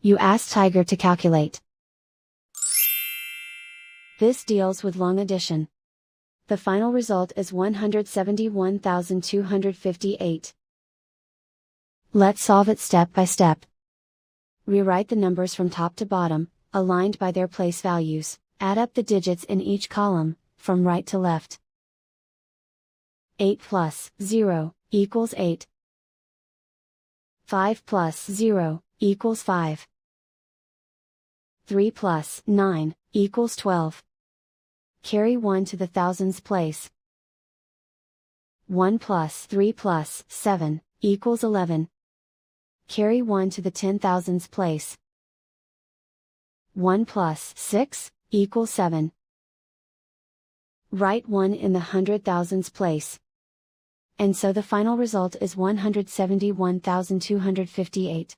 You ask Tiger to calculate. This deals with long addition. The final result is 171,258. Let's solve it step by step. Rewrite the numbers from top to bottom, aligned by their place values. Add up the digits in each column, from right to left. 8 plus 0 equals 8. 5 plus 0 equals 5. 3 plus 9 equals 12. Carry 1 to the thousands place. 1 plus 3 plus 7 equals 11. Carry 1 to the 10,000s place. 1 plus 6 equals 7. Write 1 in the 100,000s place. And so the final result is 171,258.